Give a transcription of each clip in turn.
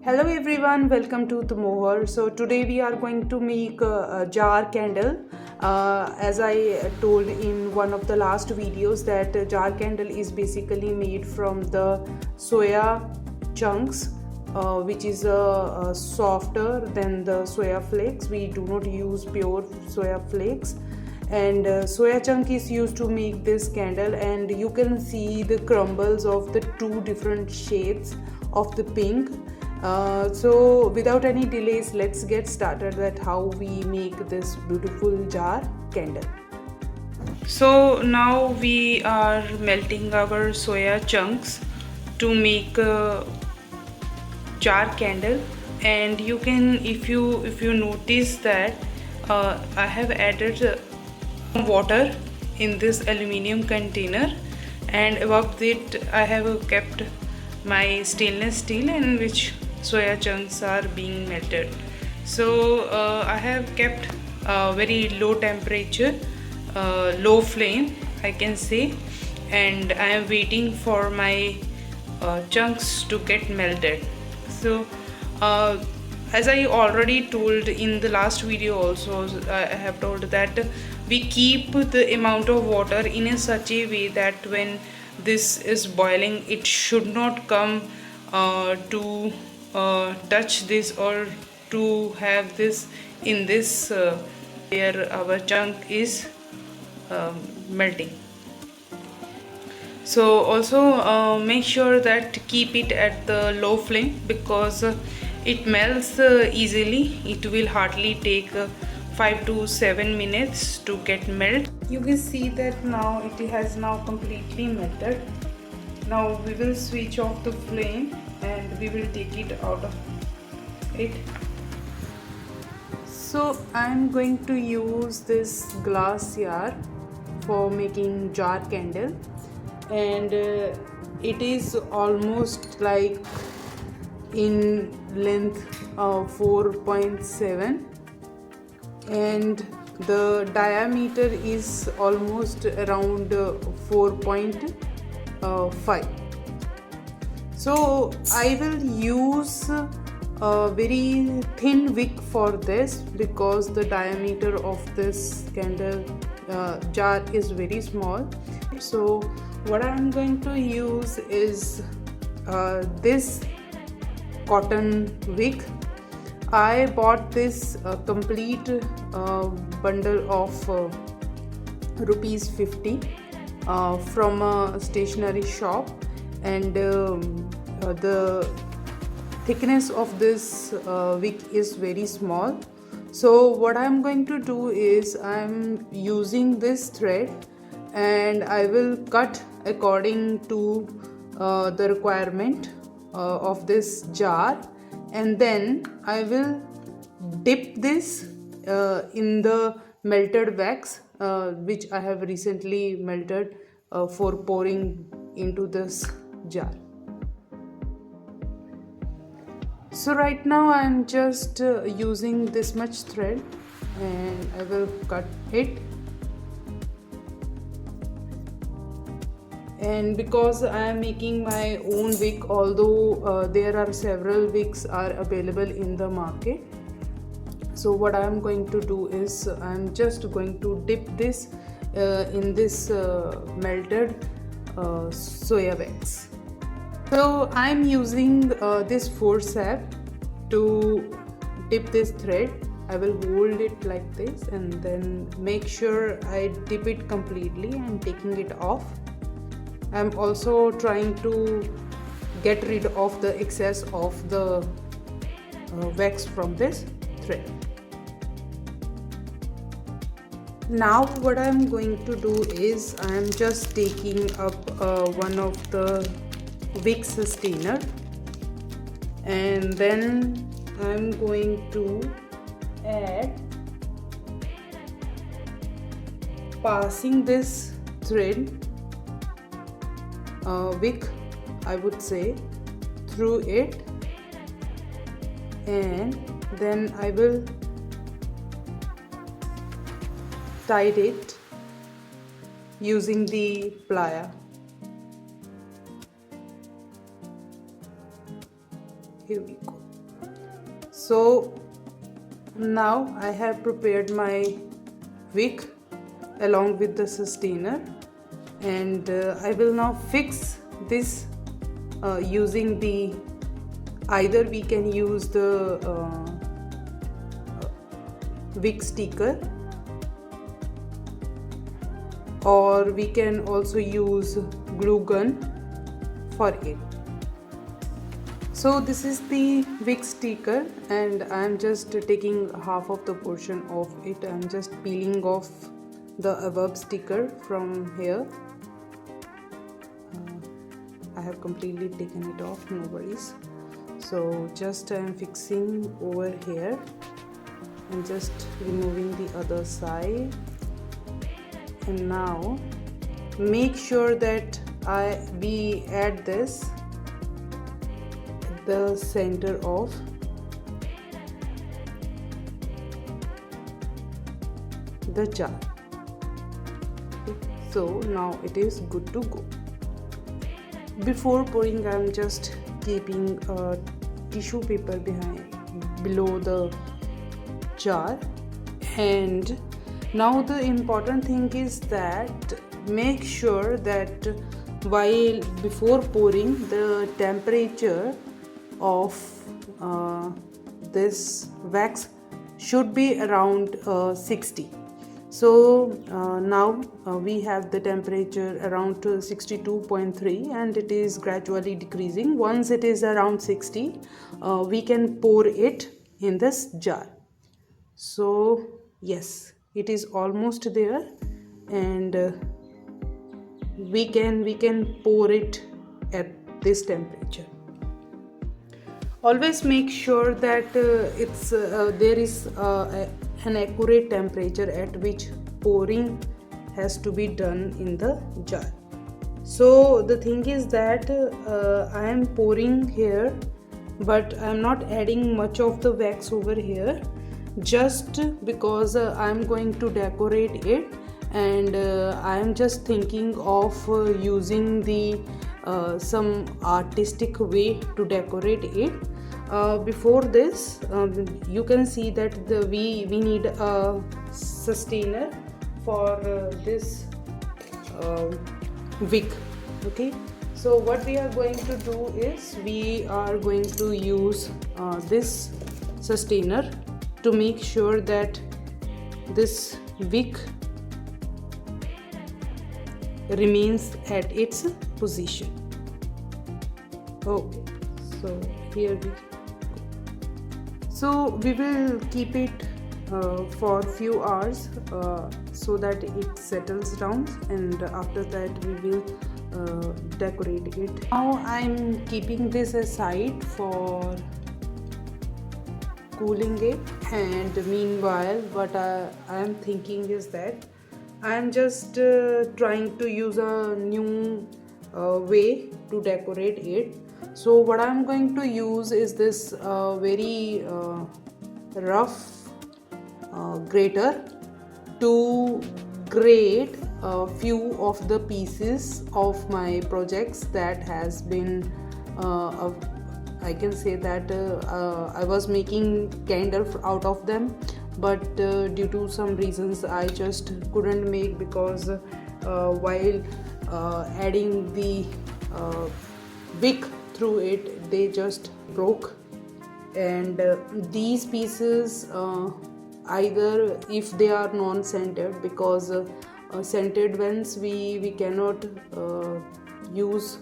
Hello everyone, welcome to Tamohara. So today we are going to make a jar candle. As I told in one of the last videos that jar candle is basically made from the soya chunks, which is softer than the soya flakes. We do not use pure soya flakes, and soya chunk is used to make this candle, and you can see the crumbles of the two different shades of the pink. So without any delays, let's get started at how we make this beautiful jar candle. So now we are melting our soya chunks to make a jar candle, and you can, if you notice that I have added water in this aluminium container, and above it I have kept my stainless steel in which soya chunks are being melted. So I have kept very low temperature, low flame I can say, and I am waiting for my chunks to get melted. So as I already told in the last video also, I have told that we keep the amount of water in a such a way that when this is boiling, it should not come to touch this or to have this in this where our chunk is melting. So also make sure that keep it at the low flame, because it melts easily. It will hardly take 5 to 7 minutes to get melt. You can see that now it has now completely melted. Now we will switch off the flame and we will take it out of it. So I am going to use this glass jar for making jar candle, and it is almost like in length 4.7, and the diameter is almost around 4.5. So I will use a very thin wick for this, because the diameter of this candle jar is very small. So what I am going to use is this cotton wick. I bought this complete bundle of rupees 50 from a stationery shop, and the thickness of this wick is very small. So what I am going to do is I am using this thread, and I will cut according to the requirement of this jar, and then I will dip this in the melted wax which I have recently melted for pouring into this jar. So right now I am just using this much thread, and I will cut it. And because I am making my own wick, although there are several wicks are available in the market, so what I am going to do is I am just going to dip this in this melted soya wax. So I am using this forceps to dip this thread. I will hold it like this and then make sure I dip it completely and taking it off. I am also trying to get rid of the excess of the wax from this thread. Now what I am going to do is I am just taking up one of the wick sustainer, and then I am going to add, passing this thread wick, I would say, through it, and then I will tie it using the plier. Here we go. So now I have prepared my wick along with the sustainer, and I will now fix this using the, either we can use the wick sticker, or we can also use glue gun for it. So this is the wick sticker, and I am just taking half of the portion of it. I am just peeling off the above sticker from here. I have completely taken it off, no worries. So just I am fixing over here and just removing the other side. And now make sure that we add this the center of the jar. So now it is good to go. Before pouring, I am just keeping a tissue paper below the jar. And now the important thing is that make sure that before pouring, the temperature of this wax should be around 60. So now we have the temperature around 62.3, and it is gradually decreasing. Once it is around 60, we can pour it in this jar. So yes, it is almost there, and we can pour it at this temperature. Always make sure that there is an accurate temperature at which pouring has to be done in the jar. So the thing is that I am pouring here, but I am not adding much of the wax over here, just because I am going to decorate it, and I am just thinking of using the some artistic way to decorate it. Before this, you can see that we need a sustainer for this wick. Okay, so what we are going to do is we are going to use this sustainer to make sure that this wick remains at its position. Okay, so here we will keep it for few hours so that it settles down, and after that we will decorate it. Now I'm keeping this aside for cooling it, and meanwhile what I am thinking is that I am just trying to use a new way to decorate it. So what I am going to use is this very rough grater to grate a few of the pieces of my projects that has been I can say that I was making candle out of them, but due to some reasons I just couldn't make, because while adding the wick through it, they just broke. And these pieces, either if they are non-scented, because scented ones we cannot use,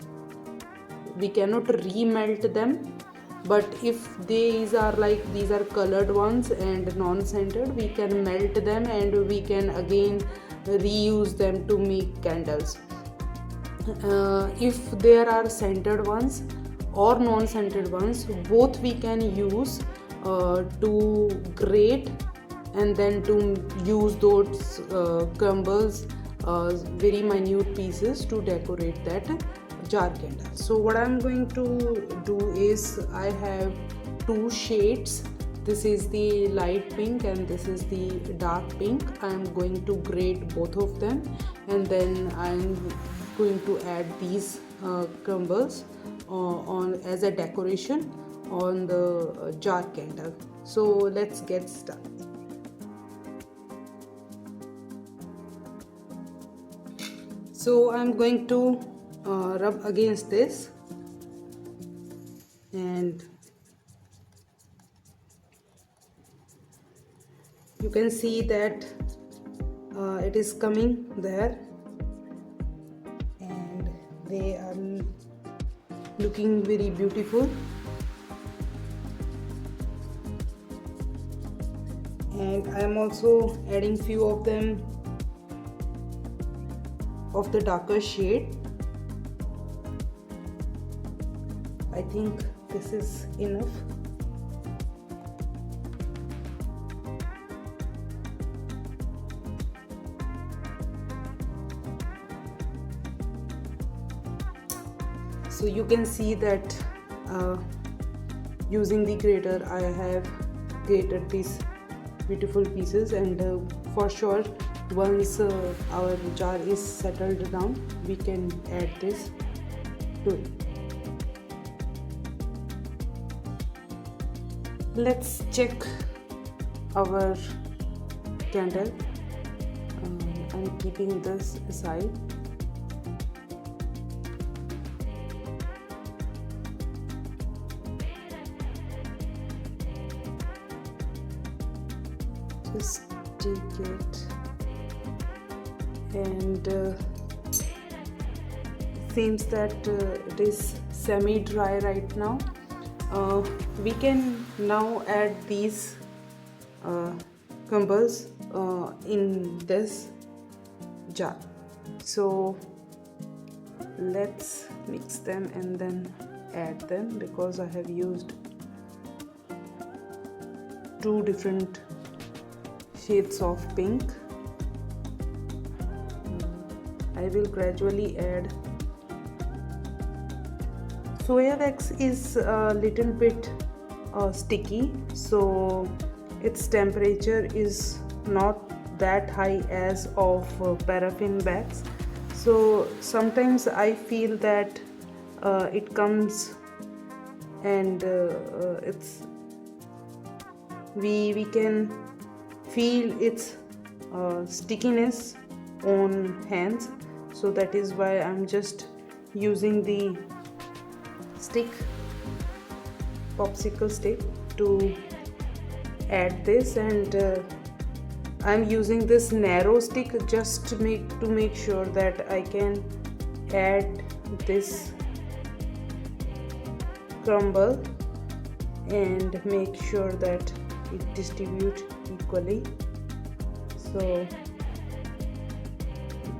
we cannot remelt them, but if these are colored ones and non-scented, we can melt them and we can again reuse them to make candles. If there are scented ones or non-scented ones, both we can use to grate and then to use those crumbles, very minute pieces to decorate that jar candle. So what I'm going to do is, I have two shades. This is the light pink and this is the dark pink. I'm going to grate both of them, and then I'm going to add these crumbles on as a decoration on the jar candle. So let's get started. So I'm going to rub against this, and you can see that it is coming there, and they are looking very beautiful. And I am also adding few of them of the darker shade. I think this is enough. So you can see that using the grater I have grated these beautiful pieces, and for sure once our jar is settled down we can add this to it. Let's check our candle. I'm keeping this aside. Just take it, and seems that it is semi-dry right now. We can now add these crumbles in this jar. So let's mix them and then add them, because I have used 2 different shades of pink. I will gradually add. Soya wax is a little bit sticky, so its temperature is not that high as of paraffin wax. So sometimes I feel that it comes and we can feel its stickiness on hands. So that is why I'm just using the popsicle stick to add this, and I'm using this narrow stick just to make sure that I can add this crumble and make sure that it distributes equally. So it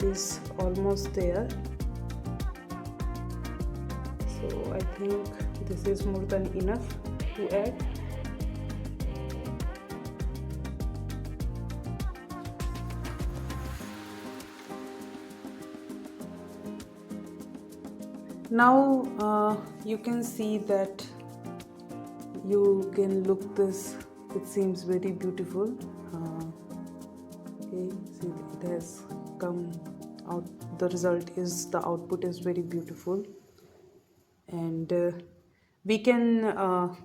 is almost there. So I think this is more than enough to add. Now you can see that you can look this, it seems very beautiful. Okay, see, it has come out, the result is, the output is very beautiful. And we can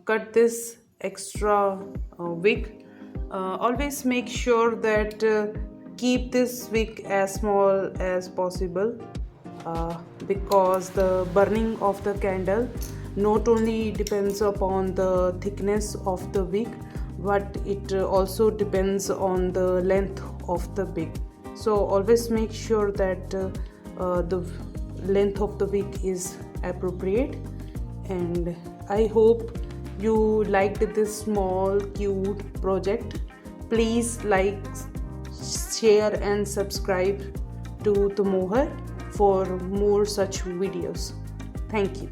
cut this extra wick. Always make sure that keep this wick as small as possible, because the burning of the candle not only depends upon the thickness of the wick, but it also depends on the length of the wick. So always make sure that the length of the wick is appropriate. And I hope you liked this small cute project. Please like, share and subscribe to Tamohara for more such videos. Thank you.